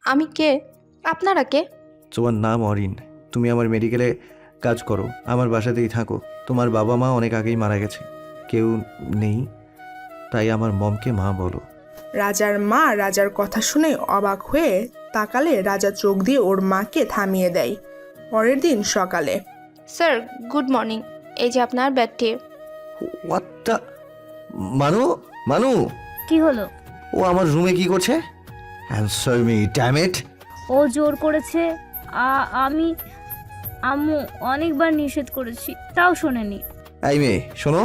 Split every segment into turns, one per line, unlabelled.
আমি কে? আপনারা কে?
তোমার নাম অরিন, তুমি আমার মেডিকেলে কাজ করো, আমার বাসাতেই থাকো। তোমার বাবা মা অনেক আগেই মারা গেছে, কেউ নেই, তাই আমার মমকে মা বলো।
রাজার মা রাজার কথা শুনে অবাক হয়ে তাকালে রাজা চোখ দিয়ে ওর মাকে থামিয়ে দেয়। পরের দিন সকালে।
স্যার গুড মর্নিং, এই যে আপনার ব্যাগটি।
হোয়াট দ্য... মানু, মানু,
কি হলো?
ও আমার রুমে কি করছে? Answer me damn it.
ও জোর করেছে। আমি আম্মু অনেকবার নিষেধ করেছি, তাও শোনেনি।
এই মেয়ে শোনো,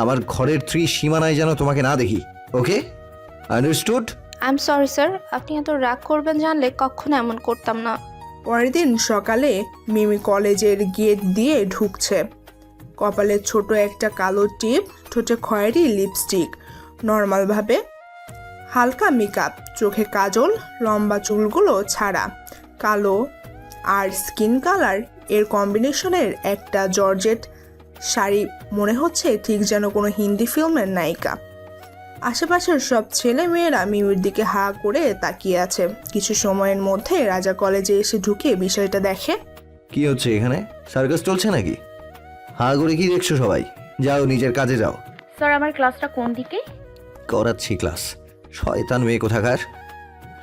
আমার ঘরের সীমানায় যেন তোমাকে না দেখি, okay? Understood?
I am sorry sir, আপনি এত রাগ করবেন জানলে কখনো এমন করতাম না।
পরের দিন সকালে মিমি কলেজের গেট দিয়ে ঢুকছে। কপালে ছোট একটা কালো টিপ, ঠোঁটে খয়েরি লিপস্টিক, নর্মালভাবে হালকা মেকআপ, চোখে কাজল, লম্বা চুলগুলো ছাড়া, কালো আর স্কিন কালার এর কম্বিনেশনের একটা জর্জেট শাড়ি, মনে হচ্ছে ঠিক যেন কোনো হিন্দি ফিল্মের নায়িকা। আশেপাশের সব ছেলে মেয়েরা মিমির দিকে হা করে তাকিয়ে আছে। কিছু সময়ের মধ্যে রাজা কলেজে এসে ঢুকে বিষয়টা দেখে।
কি হচ্ছে এখানে? সার্কাস চলছে নাকি? হা করে কি দেখছো সবাই? যাও নিজের কাজে যাও।
স্যার আমার ক্লাসটা কোন দিকে?
করাচ্ছি ক্লাস। শয়তান মেয়ে কোথাকার,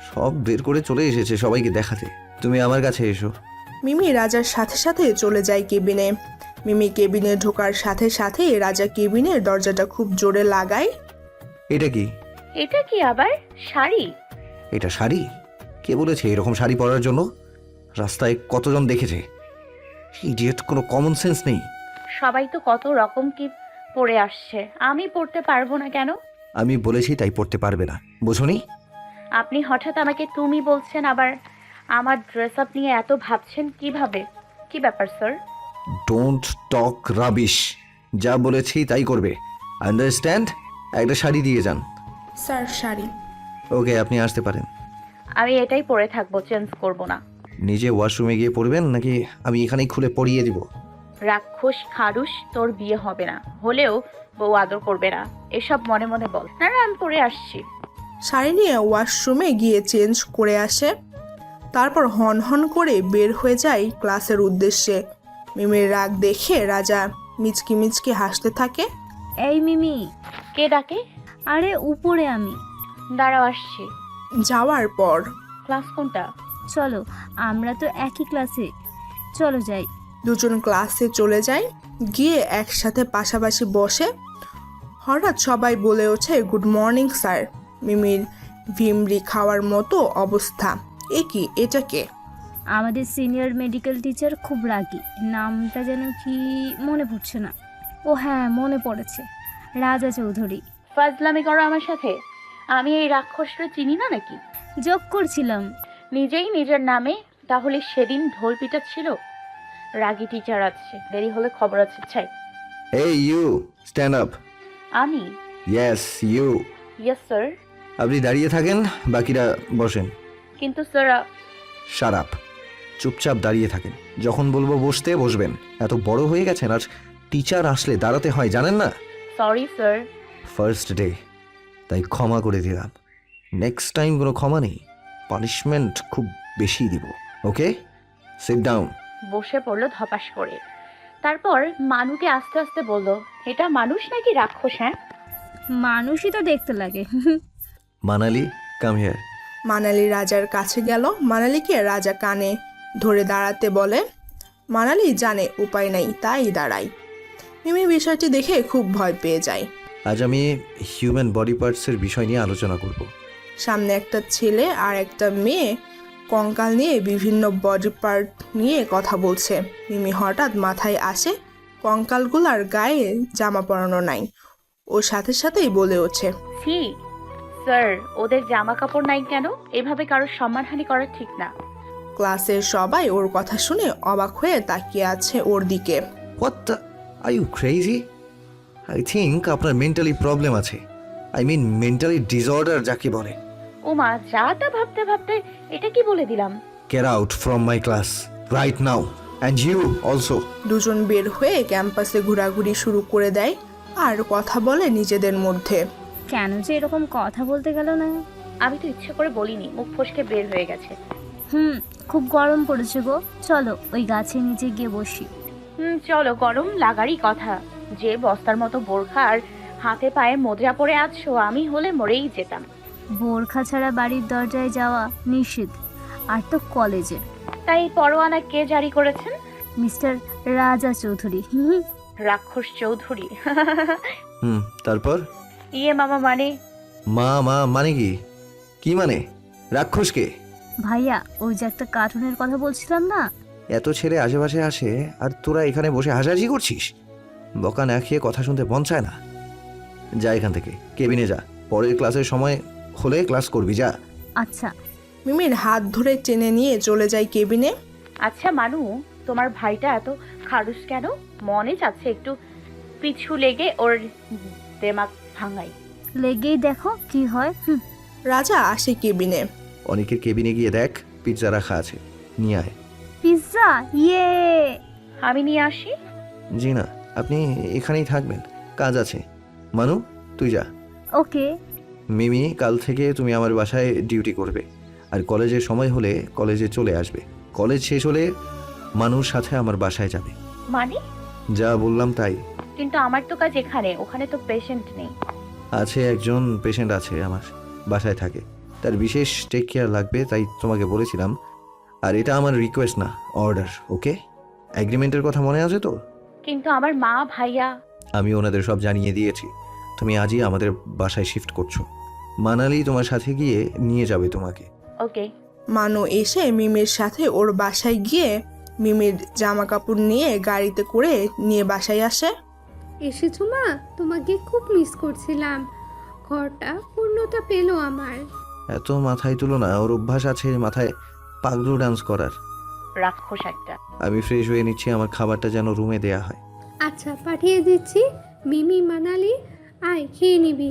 সব বের করে চলে এসেছে সবাইকে দেখাতে। তুমি আমার কাছে এসো।
মিমি রাজার সাথে সাথে চলে যায় কেবিনে। মিমি কেবিনে ঢোকার সাথে সাথে রাজা কেবিনের দরজাটা খুব জোরে লাগায়।
এটা কি?
এটা কি আবার শাড়ি?
এটা শাড়ি? কে বলেছে এরকম শাড়ি পরার জন্য? রাস্তায় কতজন দেখেছে? ইডিয়েট, কোনো কমন সেন্স নেই।
সবাই তো কত রকম কি পরে আসছে, আমি পরতে পারবো না কেন?
আমি বলেছি তাই পড়তে পারবে না, বোঝনি?
আপনি হঠাৎ আমাকে তুমি বলছেন, আবার আমার ড্রেস আপ নিয়ে এত ভাবছেন কিভাবে? কি ব্যাপার স্যার?
Don't talk rubbish. যা বলেছি তাই করবে, আন্ডারস্ট্যান্ড? একটা শাড়ি দিয়ে যান।
স্যার শাড়ি।
ওকে, আপনি আসতে পারেন।
আমি এটাই পরে থাকবো, চেঞ্জ করব না।
নিজে ওয়াশরুমে গিয়ে পড়বেন নাকি আমি এখানেই খুলে পরিয়ে দিব?
রাক্ষস খারুস, তোর বিয়ে হবে না, হলেও বউ আদর করবে না, এসব মনে মনে বল। না না, আমি পরে আসছি।
শাড়ি নিয়ে ওয়াশরুমে গিয়ে চেঞ্জ করে আসে। তারপর হন হন করে বের হয়ে যায় ক্লাসের উদ্দেশ্যে। মিমির রাগ দেখে রাজা মিচকি মিচকি হাসতে থাকে।
এই মিমি।
কে ডাকে?
আরে উপরে আমি।
দাঁড়াও আসছি।
যাওয়ার পর
ক্লাস কোনটা?
চলো, আমরা তো একই ক্লাসে, চলো যাই।
দুজন ক্লাসে চলে যায়, গিয়ে একসাথে পাশাপাশি বসে। হঠাৎ সবাই বলে ওঠে গুড মর্নিং স্যার। মিমির ভিমরি খাওয়ার মতো অবস্থা। এ কি, এটা কে?
আমাদের সিনিয়র মেডিকেল টিচার, খুব রাগী, নামটা যেন কি মনে পড়ছে না। ও হ্যাঁ, মনে পড়েছে, রাজা চৌধুরী।
ফাজলামি করো আমার সাথে? আমি এই রাক্ষসটা চিনি না নাকি?
যোগ করছিলাম।
নিজেই নিজের নামে। তাহলে সেদিন ঢোল পিটাচ্ছিল। রাগী টিচার আছে, দেরি হলে খবর আছে। ছাই।
এই ইউ, স্ট্যান্ড আপ।
আমি?
Yes you.
Yes sir.
আপনি দাঁড়িয়ে থাকেন, বাকিরা বসেন।
কিন্তু স্যার
শাট আপ। চুপচাপ দাঁড়িয়ে থাকেন, যখন বলবো বসতে বসবেন। এত বড় হয়ে গেছেন, আর টিচার আসলে দাঁড়াতে হয় জানেন না?
Sorry sir.
ফার্স্ট ডে, তাই ক্ষমা করে দিলাম। নেক্সট টাইম কোনো ক্ষমা নেই, পানিশমেন্ট খুব বেশি দিব। ওকে, সিট ডাউন।
বসে পড়লো ধপাস করে। তারপর মানুকে আস্তে আস্তে বলল, এটা মানুষ নাকি রাক্ষস? হ্যাঁ,
মানুষই তো দেখতে লাগে।
Manali, come here.
মানালি রাজার কাছে গেল। মানালিকে রাজা কানে ধরে দাঁড়াতে বলে। মানালি জানে উপায় নাই, তাই দাঁড়ায়। মিমি বিষয়টি দেখে খুব ভয় পেয়ে যায়।
আজ আমি হিউম্যান বডি পার্টসের বিষয় নিয়ে আলোচনা করব।
সামনে একটা ছেলে আর একটা মেয়ে কঙ্কাল নিয়ে বিভিন্ন বডি পার্ট নিয়ে কথা বলছে। মিমি হঠাৎ মাথায় আসে কঙ্কালগুলার গায়ে জামা পরানো নাই। ও সাথে সাথেই বলে ওঠে,
ছি স্যার, ওদের জামা কাপড় নাই কেন? এভাবে কারোর সম্মানহানি করা ঠিক না।
ক্লাসের সবাই ওর কথা শুনে অবাক হয়ে তাকিয়ে আছে ওর দিকে।
What the, are you crazy? I think আপনার মেন্টালি প্রবলেম আছে। আই মিন মেন্টালি ডিসঅর্ডার যাকে বলে।
ওমা, যা তা ভাবতে ভাবতে এটা কি বলে দিলাম।
Get out from my class right now, and you also.
দুজন বের হয়ে ক্যাম্পাসে ঘোরাঘুরি শুরু করে দেয় আর কথা বলে নিজেদের মধ্যে।
কেন যে এরকম কথা বলতে গেল না?
আমি তো ইচ্ছে করে বলিনি, মুখ ফসকে বের হয়ে গেছে।
খুব গরম পড়েছে গো, চলো ওই গাছের নিচে গিয়ে বসি।
চলো, গরম লাগারই কথা। যে বস্তার মতো বোরখা আর হাতে পায়ে মোজা পরে আছো, আমি হলে মরেই যেতাম।
বোরখা ছাড়া বাড়ির দরজায় যাওয়া নিষিদ্ধ, আর তো কলেজে।
তাই পরোয়ানা কে জারি করেছেন?
মিস্টার রাজা চৌধুরী।
রাক্ষস চৌধুরী।
তারপর?
ইয়ে মামা মানে?
মা মানে কি? কি মানে? রাক্ষসকে?
ভাইয়া, ওই যে একটা কার্টুনের কথা বলছিলাম না,
এত ছেলে আশেপাশে আসে আর তোরা এখানে বসে হাসাহাসি করছিস? বকা না খেয়ে কথা শুনতে মন চায় না। যা এখান থেকে, কেবিনে যা, পরের ক্লাসের সময় হলে ক্লাস করবি, যা।
আচ্ছা।
মিমির হাত ধরে টেনে নিয়ে চলে যায় কেবিনে।
আচ্ছা মানু, তোমার ভাইটা এত খারুস কেন? মনে যাচ্ছে একটু পিছু লেগে ওর দেমাগ ভাঙাই।
লেগেই দেখো কি হয়।
রাজা আসে কেবিনে।
অনেকের কেবিনে গিয়ে দেখ, পিৎজা রাখা আছে, নিয়ে আয়।
পিৎজা? ইয়ে!
আমি নিয়ে আসি।
জি না, আপনি এখানেই থাকবেন, কাজ আছে। মানু, তুই যা।
ওকে।
মিমি, কাল থেকে তুমি আমার বাসায় ডিউটি করবে, আর কলেজের সময় হলে কলেজে চলে আসবে। কলেজ শেষ হলে মানুর সাথে আমার বাসায় যাবে।
মানে?
যা বললাম তাই।
কিন্তু আমার তো কাজ এখানে, ওখানে তো পেশেন্ট নেই।
আছে, একজন পেশেন্ট আছে আমার বাসায় থাকে, তার বিশেষ টেক কেয়ার লাগবে, তাই তোমাকে বলেছিলাম। আর এটা আমার রিকোয়েস্ট না, অর্ডার, ওকে? অ্যাগ্রিমেন্টের কথা মনে আছে তো?
কিন্তু আমার মা ভাইয়া।
আমি ওনাদের সব জানিয়ে দিয়েছি, তুমি আজই আমাদের বাসায় শিফট করছো। মানালি তোমার সাথে গিয়ে নিয়ে যাবে তোমাকে।
ওকে।
মানু এসে মিমির সাথে ওর বাসায় গিয়ে মিমির জামা কাপড় নিয়ে গাড়িতে করে নিয়ে বাসায় আসে।
এসেছো মা? তোমাকে খুব মিস করছিলাম। ঘরটা পূর্ণতা পেল আমার।
এত মাথায় তুলো না, ওর অভ্যাস আছে মাথায় পাগলু ডান্স করার।
রাক্ষস একটা।
আমি ফ্রেশ হয়ে নিচ্ছি, আমার খাবারটা যেন রুমে দেয়া হয়।
আচ্ছা, পাঠিয়ে দিচ্ছি। মিমি, মানালি, আয় খেয়ে নিবি।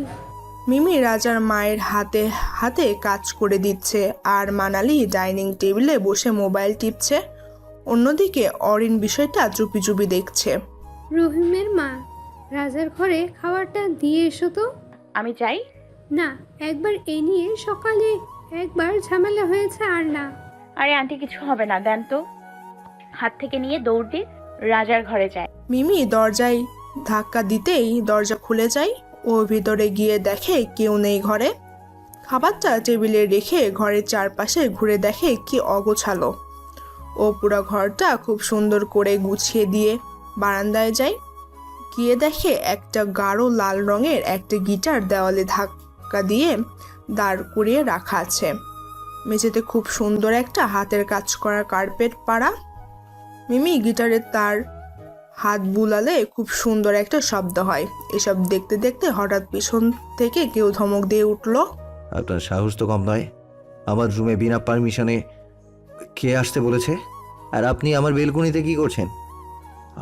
মিমি রাজার মায়ের হাতে হাতে কাজ করে দিচ্ছে, আর মানালি ডাইনিং টেবিলে বসে মোবাইল টিপছে। অন্যদিকে অরিন বিষয়টা চুপি চুপি দেখছে।
রহিমের মা, রাজার ঘরে খাবারটা দিয়ে এসো তো।
আমি যাই?
না, একবার এ নিয়ে সকালে একবার ঝামেলা হয়েছে, আর না।
আরে আন্টি, কিছু হবে না, দেন তো। হাত থেকে নিয়ে দৌড় দিয়ে রাজার ঘরে যায়।
মিমি দরজায় ধাক্কা দিতেই দরজা খুলে যায়। ও ভিতরে গিয়ে দেখে কেউ নেই ঘরে। খাবারটা টেবিলে রেখে ঘরের চারপাশে ঘুরে দেখে কি অগোছালো। ও পুরো ঘরটা খুব সুন্দর করে গুছিয়ে দিয়ে বারান্দায় যায়। গিয়ে দেখে একটা গাঢ় লাল রঙের একটা গিটার দেওয়ালে ধাক্কা দিয়ে দাঁড় করিয়ে রাখা আছে। মেঝেতে খুব সুন্দর একটা হাতের কাজ করা কার্পেট পাড়া। মিমি গিটারের তার হাত বুলালে খুব সুন্দর একটা শব্দ হয়। এসব দেখতে দেখতে হঠাৎ পিছন থেকে কেউ ধমক দিয়ে উঠল।
আপনার সাহস তো কম নয়, আমার রুমে বিনা পারমিশনে কে আসতে বলেছে? আর আপনি আমার বেলকনিতে কি করছেন?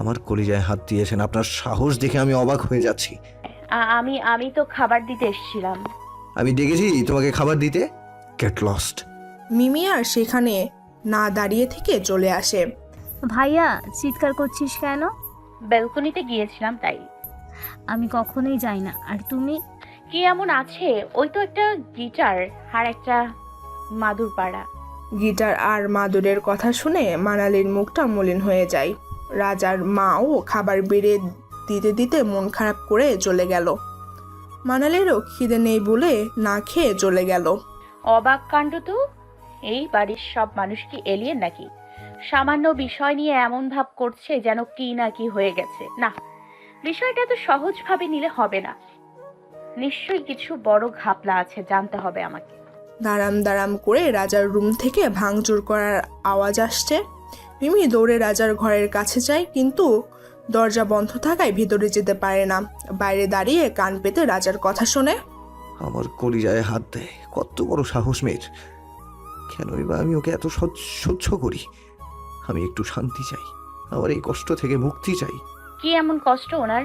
আমার কলিজায় হাত দিয়েছেন, আপনার সাহস দেখে আমি অবাক হয়ে যাচ্ছি।
আমি তো খাবার দিতে এসেছিলাম।
আমি ডেকেছি তোমাকে খাবার দিতে? Get lost.
মিমি আর সেখানে না দাঁড়িয়ে থেকে চলে আসে।
ভাইয়া, চিৎকার করছিস কেন?
ব্যালকনিতে গিয়েছিলাম তাই।
আমি কখনোই যাই না। আর তুমি?
কি এমন আছে? ওই তো একটা গিটার আর একটা মাদুর পাড়া।
গিটার আর মাদুরের কথা শুনে মানালির মুখটা মলিন হয়ে যায়। রাজার মাও খাবার বেড়ে দিতে দিতে মন খারাপ করে চলে গেল। মানালিরও খিদে নেই বলে না খেয়ে চলে গেল।
অবাক কাণ্ড তো। এই বাড়ির সব মানুষ কি এলিয়েন নাকি? সামান্য বিষয় নিয়ে এমন ভাব করছে যেন কি না কি হয়ে গেছে। না, বিষয়টা তো সহজভাবে নিলে হবে না। নিশ্চয়ই কিছু বড় ঘাপলা আছে, জানতে হবে আমাকে।
দাঁড়াম দাঁড়াম করে রাজার রুম থেকে ভাঙচুর করার আওয়াজ আসছে। মিমি দৌড়ে রাজার ঘরের কাছে যায়, কিন্তু দরজা বন্ধ থাকায় ভিতরে যেতে পারে না। বাইরে দাঁড়িয়ে কান পেতে রাজার কথা শোনে।
আমার কলিজায় হাত দেয়, কত বড় সাহস মেয়ের! কেনই বা আমি ওকে এত সহ্য করি? আমি একটু শান্তি চাই, আমার এই কষ্ট থেকে মুক্তি চাই।
কি এমন কষ্ট ওনার?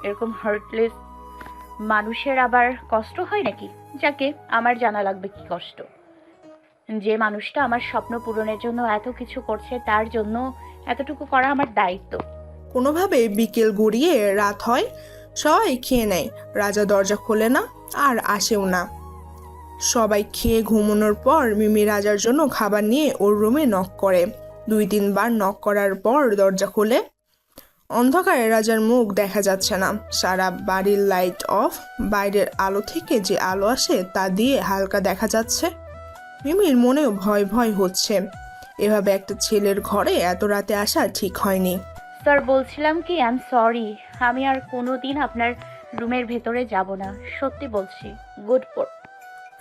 এরকম হার্টলেস মানুষের আবার কষ্ট হয় নাকি? যাকে আমার জানা লাগবে কি কষ্ট। যে মানুষটা আমার স্বপ্ন পূরণের জন্য এত কিছু করছে, তার জন্য এতটুকু করা আমার দায়িত্ব।
কোনোভাবে বিকেল গড়িয়ে রাত হয়। সবাই খেয়ে নেয়। রাজা দরজা খোলে না আর আসেও না। সবাই খেয়ে ঘুমানোর পর মিমি রাজার জন্য খাবার নিয়ে ওর রুমে নক করে। 2-3 বার নক করার পর দরজা খোলে। অন্ধকারে রাজার মুখ দেখা যাচ্ছে না, সারা বাড়ির লাইট অফ। বাইরের আলো থেকে যে আলো আসে তা দিয়ে হালকা দেখা যাচ্ছে। মিমির মনেও ভয় ভয় হচ্ছে, এভাবে একটা ছেলের ঘরে এত রাতে আসা ঠিক হয়নি।
স্যার বলছিলাম কি আই এম সরি, আমি আর কোনো দিন আপনার রুমের ভেতরে যাব না, সত্যি বলছি। গুড পর।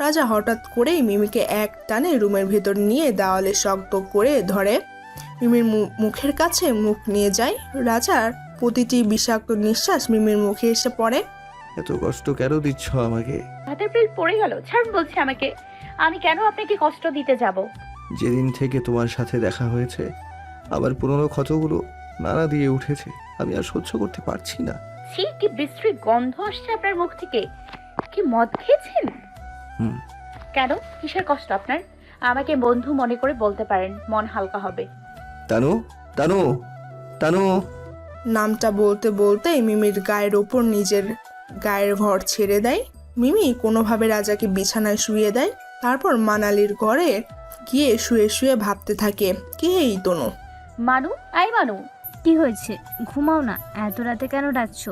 রাজা হঠাৎ করেই মিমিকে এক টানে রুমের ভেতর নিয়ে দেওয়ালে শক্ত করে ধরে। মিমির মুখের কাছে মুখ নিয়ে যায়। রাজার প্রতিটি বিষাক্ত নিঃশ্বাস মিমির মুখে এসে পড়ে।
এত কষ্ট কেন দিচ্ছ আমাকে?
হাতের প্রিল পড়ে গেল, ছাড়ুন বলছি আমাকে। আমি কেন আপনাকে কষ্ট দিতে যাব?
যেদিন থেকে তোমার সাথে দেখা হয়েছে আবার পুরনো ক্ষতগুলো নাড়া দিয়ে উঠেছে, আমি আর সহ্য করতে পারছি না।
ছি, কি বিশ্রী গন্ধ আসছে আপনার মুখ থেকে। কি মদ খেয়েছেন?
হুম।
কেন, কিসের কষ্ট আপনার? আমাকে বন্ধু মনে করে বলতে পারেন, মন হালকা হবে।
তানু, তানু, তানু।
নামটা বলতে বলতে মিমির গায়ের ওপর নিজের গায়ের ঘর ছেড়ে দেয়। মিমি কোনোভাবে রাজাকে বিছানায় শুয়ে দেয়। তারপর মানালির ঘরে গিয়ে শুয়ে শুয়ে ভাবতে থাকে, কে এই তনু?
মানু, আই মানু।
কি হয়েছে? ঘুমাও না, এত রাতে কেন ডাকছো?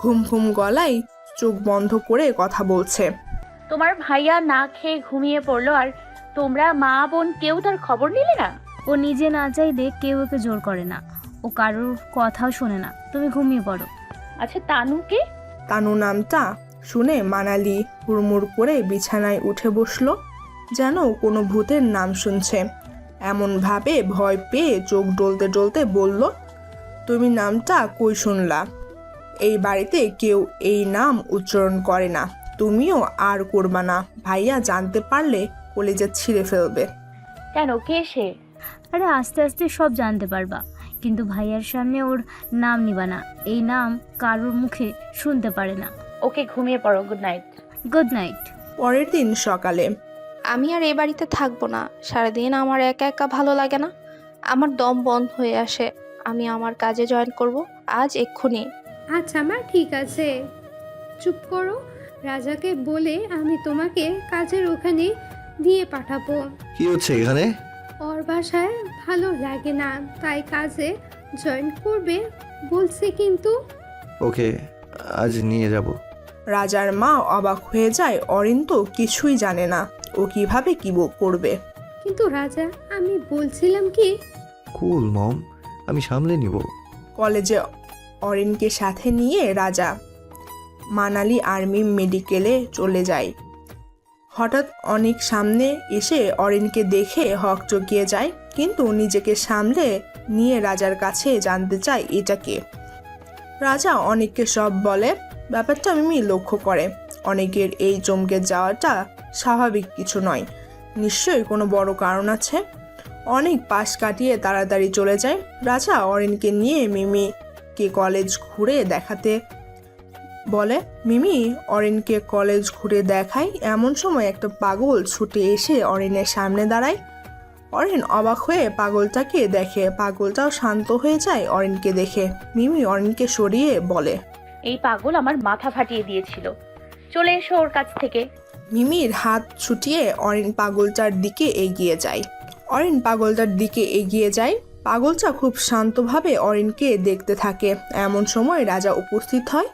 ঘুম ঘুম গলায় চোখ বন্ধ করে কথা বলছে।
তোমার ভাইয়া না খেয়ে ঘুমিয়ে পড়লো, আর তোমরা মা বোন কেউ তার খবর নিলে না?
ও নিজে না চাইলে কেউ ওকে জোর করে না, ও কারোর কথাও শোনে না। তুমি ঘুমিয়ে পড়ো।
আচ্ছা, তানুকে?
তানু নামটা শুনে মানালি হুড়মুড় করে বিছানায় উঠে বসলো, যেন কোনো ভূতের নাম শুনছে। এমনভাবে ভয় পেয়ে চোখ ডলতে ডলতে বলল, তুমি নামটা কই শুনলা? এই বাড়িতে কেউ এই নাম উচ্চারণ করে না, তুমিও আর করবা না। ভাইয়া জানতে পারলে কলেজে ছিঁড়ে ফেলবে।
কেন, কে সে?
আরে আস্তে আস্তে সব জানতে পারবা, কিন্তু ভাইয়ার সামনে ওর নাম নিবা না। এই নাম কারোর মুখে শুনতে পারে না।
ওকে, ঘুমিয়ে পড়ো। Good night.
Good night.
পরের দিন সকালে
আমি আর এই বাড়িতে থাকবো না। সারাদিন আমার একা একা ভালো লাগে না, আমার দম বন্ধ হয়ে আসে। আমি আমার কাজে জয়েন করব আজ এক্ষুনি।
আচ্ছা মা, ঠিক আছে, চুপ করো। রাজাকে বলে আমি তোমাকে কাজের ওখানে দিয়ে পাঠাবো।
কি হচ্ছে এখানে?
ওর বাসায় ভালো লাগে না, তাই কাজে জয়েন করবে বলছে। কিন্তু
ওকে, আজ নিয়ে যাব।
রাজার মা অবাক হয়ে যায়। অরিন তো কিছুই জানে না, ও কিভাবে কি করবে।
কিন্তু রাজা, আমি বলছিলাম কি,
কুল মম, আমি সামলে নিব।
কলেজে অরিনকে সাথে নিয়ে রাজা মানালি আর্মি মেডিকেলে চলে যায়। হঠাৎ অনেক সামনে এসে অরিনকে দেখে হক চকিয়ে যায়, কিন্তু নিজেকে সামলে নিয়ে রাজার কাছে জানতে চায় এটা কে। রাজা অনেককে সব বলে। ব্যাপারটা মিমি লক্ষ্য করে, অনেকের এই চমকে যাওয়াটা স্বাভাবিক কিছু নয়, নিশ্চয়ই কোনো বড় কারণ আছে। অনেক পাশ কাটিয়ে তাড়াতাড়ি চলে যায়। রাজা অরিনকে নিয়ে মিমিকে কলেজ ঘুরে দেখাতে বলে। মিমি অরিনকে কলেজ ঘুরে দেখায়। এমন সময় একটা পাগল ছুটে এসে অরিনের সামনে দাঁড়ায়। অরিন অবাক হয়ে পাগলটাকে দেখে, পাগলটাও শান্ত হয়ে যায় অরিনকে দেখে। মিমি অরিনকে সরিয়ে বলে,
এই পাগল আমার মাথা ফাটিয়ে দিয়েছিল, চলে এসো ওর কাছ থেকে।
মিমির হাত ছুটিয়ে অরিন পাগলটার দিকে এগিয়ে যায়। অরিন পাগলটার দিকে এগিয়ে যায়। পাগলটা খুব শান্তভাবে অরিনকে দেখতে থাকে। এমন সময় রাজা উপস্থিত হয়।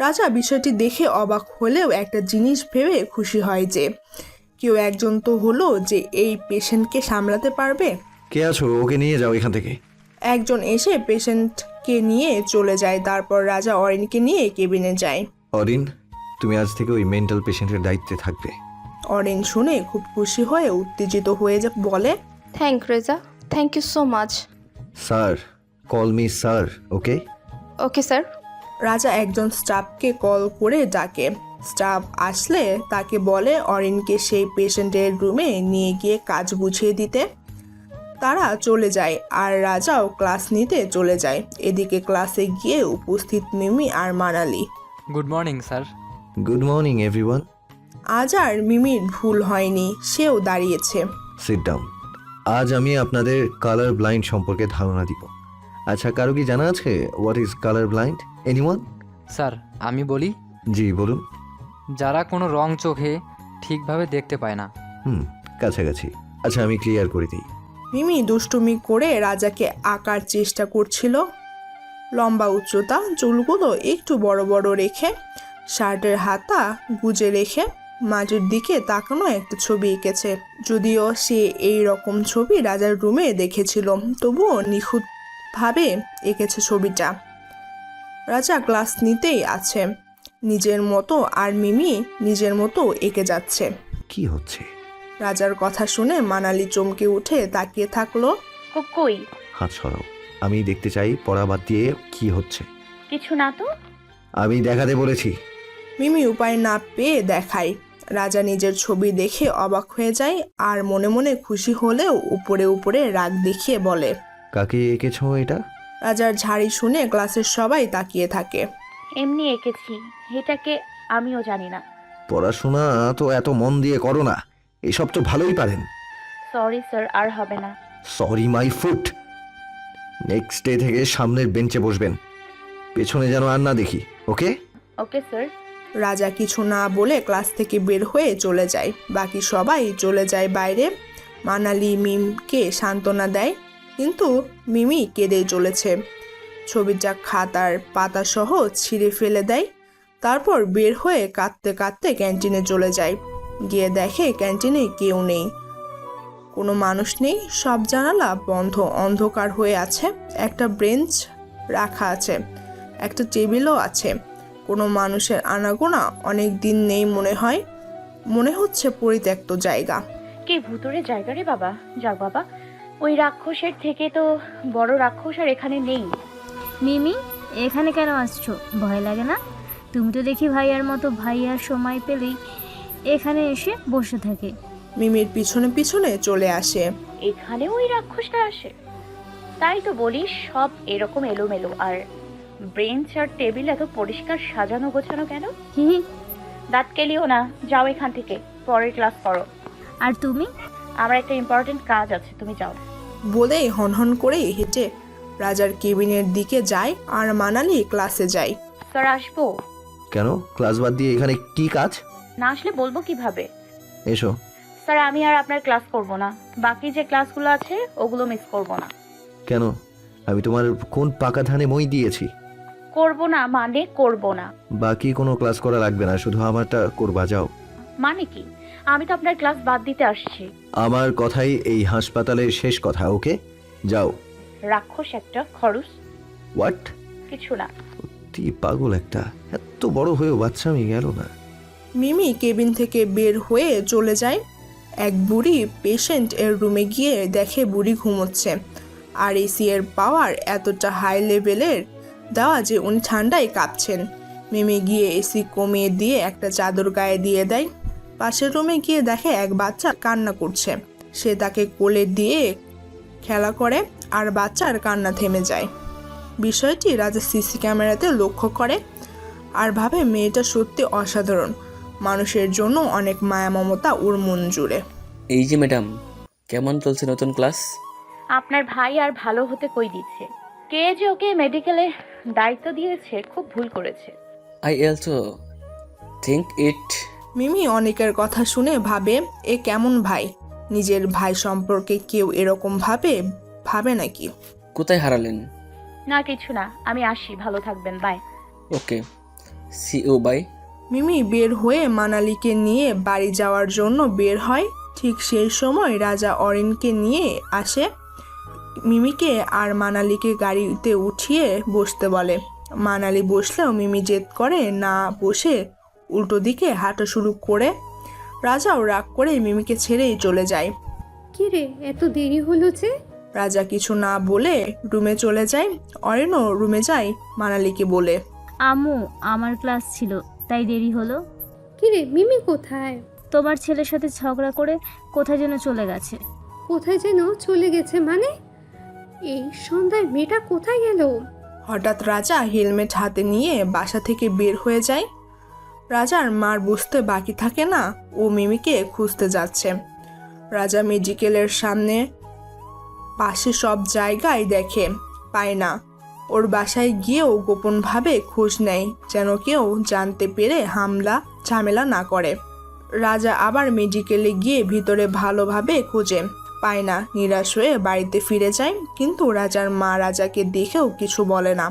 রাজা বিষয়টি দেখে অবাক হলেও একটা জিনিস ভেবে খুশি হয় যে কেউ একজন তো হলো যে এই পেশেন্টকে সামলাতে পারবে।
কে আছো? ওকে নিয়ে যাও এখান থেকে।
একজন এসে পেশেন্টকে নিয়ে চলে যায়। তারপর রাজা অরিনকে নিয়ে কেবিনে যায়।
অরিন, তুমি আজ থেকে ওই মেন্টাল পেশেন্টের দায়িত্বে থাকবে।
অরিন শুনে খুব খুশি হয়ে উত্তেজিত হয়ে বলে,
thank Reza, thank you so much.
Sir, call me sir, okay?
Okay sir.
Raja একজন স্টাফকে কল করে ডাকে। স্টাফ আসলে তাকে বলে অরিনকে সেই পেশেন্টের রুমে নিয়ে গিয়ে কাজ বুঝিয়ে দিতে। তারা চলে যায় আর রাজাও ক্লাস নিতে চলে যায়। এদিকে ক্লাসে গিয়ে উপস্থিত মিমি আর Manali.
Good morning sir.
Good morning everyone.
আজ আর মিমির ভুল হয়নি, সেও দাঁড়িয়েছে।
Sit down. আজ আমি আপনাদের কালার ব্লাইন্ড সম্পর্কে ধারণা দিব। আচ্ছা, কারো কি জানা আছে what is colour blind? Anyone?
Sir আমি বলি,
জি বলুন।
যারা কোনো রং চোখে ঠিকভাবে দেখতে পায় না।
কাছাকাছি। আচ্ছা, আমি ক্লিয়ার করে দিই।
মিমি দুষ্টুমি করে রাজাকে আঁকার চেষ্টা করছিল। লম্বা উচ্চতা, চুলগুলো একটু বড় বড় রেখে, শার্টের হাতা গুজে রেখে মাটির দিকে তাকানো একটা ছবি এঁকেছে। যদিও সে এই রকম ছবি রাজার রুমে দেখেছিল, তবুও নিখুঁতভাবে এঁকেছে ছবিটা। রাজা ক্লাস নিতেই আছে নিজের মতো, আর মিমি নিজের মতো এঁকে যাচ্ছে।
কি হচ্ছে?
রাজার কথা শুনে মানালি চমকে উঠে তাকিয়ে থাকলো।
কই?
হাত সরাও। আমি দেখতে চাই পড়া বাদ দিয়ে কি হচ্ছে।
কিছু না তো।
আমি দেখাতে বলেছি।
মিমি উপায় না পেয়ে দেখায়। রাজা নিজের ছবি দেখে অবাক হয়ে যায়, আর মনে মনে খুশি হলেও উপরে উপরে রাগ দেখিয়ে বলে,
কাকে এঁকেছো এটা?
রাজার ঝাড়ি শুনে ক্লাসের সবাই তাকিয়ে থাকে।
এমনি এঁকেছি, এটাকে আমিও জানি না।
পড়াশোনা তো এত মন দিয়ে করো না, এসব তো ভালোই পারেন।
সরি স্যার, আর হবে না।
Sorry my foot. Next day থেকে সামনের বেঞ্চে বসবেন, পেছনে যেন আর না দেখি। ওকে?
Okay sir.
রাজা কিছু না বলে ক্লাস থেকে বের হয়ে চলে যায়। বাকি সবাই চলে যায় বাইরে। মানালি মিমকে সান্ত্বনা দেয়, কিন্তু মিমি কেঁদেই চলেছে। ছবিটা খাতার পাতা সহ ছিঁড়ে ফেলে দেয়। তারপর বের হয়ে কাঁদতে কাঁদতে ক্যান্টিনে চলে যায়। গিয়ে দেখে ক্যান্টিনে কেউ নেই, কোনো মানুষ নেই, সব জানালা বন্ধ, অন্ধকার হয়ে আছে। একটা বেঞ্চ রাখা আছে, একটা টেবিলও আছে। কোনো মানুষের আনাগোনা অনেক দিন নেই মনে হচ্ছে পরিত্যক্ত জায়গা।
কি ভুতুরে জায়গা রে বাবা। যাক বাবা, ওই রাক্ষসের থেকে তো বড় রাক্ষস আর এখানে নেই।
মিমি, এখানে কেন আসছো? ভয় লাগে না? তুমি তো দেখি ভাইয়ার মতো, ভাইয়ার সময় পেলেই এখানে এসে বসে থাকে।
মিমির পিছনে পিছনে চলে আসে।
এখানে ওই রাক্ষসটা আসে? তাই তো বলি, সব এরকম এলোমেলো, আর বেঞ্চ আর টেবিল এত পরিষ্কার সাজানো গোছানো কেন?
হি হি।
দাঁত কেলিও না, যাও এখান থেকে, পরের ক্লাস করো।
আর তুমি?
আমার একটা ইম্পর্টেন্ট কাজ আছে, তুমি যাও।
বলেই হনহন করে হেঁটে রাজার কেবিনের দিকে যায়, আর মানালি ক্লাসে যায়।
স্যার আসবো?
কেন? ক্লাস বাদ দিয়ে এখানে কি কাজ?
না আসলে বলবো কিভাবে?
এসো।
স্যার আমি আর আপনার ক্লাস করব না, বাকি যে ক্লাসগুলো আছে ওগুলো মিস করব না।
কেন? আমি তোমার কোন পাকা ধানে মই দিয়েছি?
করব না মানে করব না।
বাকি কোনো ক্লাস করা লাগবে না, শুধু আমারটা করবা। যাও।
মানে কি? আমি তো আপনার ক্লাস বাদ দিতে আসছি।
আমার কথাই এই হাসপাতালের শেষ কথা। ওকে, যাও।
রাক্ষস একটা, খরচ।
হোয়াট?
কিছু না।
তুই পাগল একটা, এত বড় হয়েও বাচ্চামি গেল না।
মিমি কেবিন থেকে বের হয়ে চলে যায়। এক বুড়ি পেশেন্ট এর রুমে গিয়ে দেখে বুড়ি ঘুমোচ্ছে, আর এসি এর পাওয়ার এতটা হাই লেভেলের দেওয়া যে উনি ঠান্ডায় কাঁপছেন। মিমি গিয়ে এসি কমিয়ে দিয়ে একটা চাদর গায়ে দিয়ে দেয়। পাশের রুমে গিয়ে দেখে এক বাচ্চা কান্না করছে। সে তাকে কোলে দিয়ে খেলা করে, আর বাচ্চার কান্না থেমে যায়। বিষয়টি রাজা সিসি ক্যামেরাতে লক্ষ্য করে, আর ভাবে মেয়েটা সত্যি অসাধারণ। মানুষের জন্য অনেক মায়া মমতা ওর মন জুড়ে।
এই যে ম্যাডাম, কেমন চলছে নতুন ক্লাস?
আপনার ভাই আর ভালো হতে কই দিচ্ছে? কে যে ওকে মেডিকেলে দায়িত্ব দিয়েছে, খুব ভুল করেছে।
I also think it.
Mimi অনেকের কথা শুনে ভাবে, এ কেমন ভাই? নিজের ভাই সম্পর্কে কেউ এরকম ভাবে নাকি?
কোথায় হারালেন?
না কিছু না, আমি আসি, ভালো থাকবেন, bye.
Okay, see you bye.
Mimi বের হয়ে মানালিকে নিয়ে বাড়ি যাওয়ার জন্য বের হয়। ঠিক সেই সময় রাজা অরিনকে নিয়ে আসে। মিমিকে আর মানালিকে গাড়িতে উঠিয়ে বসতে বলে। মানালি বসলেও মিমি জেদ করে না বসে উল্টো দিকে হাঁটা শুরু করে। রাজাও রাগ করে মিমিকে ছেড়েই চলে যায়।
কি রে, এত দেরি হলো যে?
রাজা কিছু না বলে রুমে চলে যায়। অরিনও রুমে যায় মানালিকে বলে,
আম্মু, আমার ক্লাস ছিল তাই দেরি হলো।
কি রে, মিমি কোথায়?
তোমার ছেলের সাথে ঝগড়া করে কোথায় যেন চলে গেছে।
কোথায় যেন চলে গেছে মানে? এই সন্ধ্যায় মেয়েটা কোথায় গেল?
হঠাৎ রাজা হেলমেট হাতে নিয়ে বাসা থেকে বের হয়ে যায়। রাজার মার বুঝতে বাকি থাকে না ও মিমিকে খুঁজতে যাচ্ছে। রাজা মেডিকেলের সামনে পাশে সব জায়গায় দেখে, পায় না। ওর বাসায় গিয়েও গোপনভাবে খোঁজ নেয়, যেন কেউ জানতে পেরে ঝামেলা না করে। রাজা আবার মেডিকেলে গিয়ে ভিতরে ভালোভাবে খোঁজে, পায় না। নিরাশ হয়ে বাড়িতে ফিরে যায়, কিন্তু রাজার মা রাজাকে দেখেও কিছু বলে না।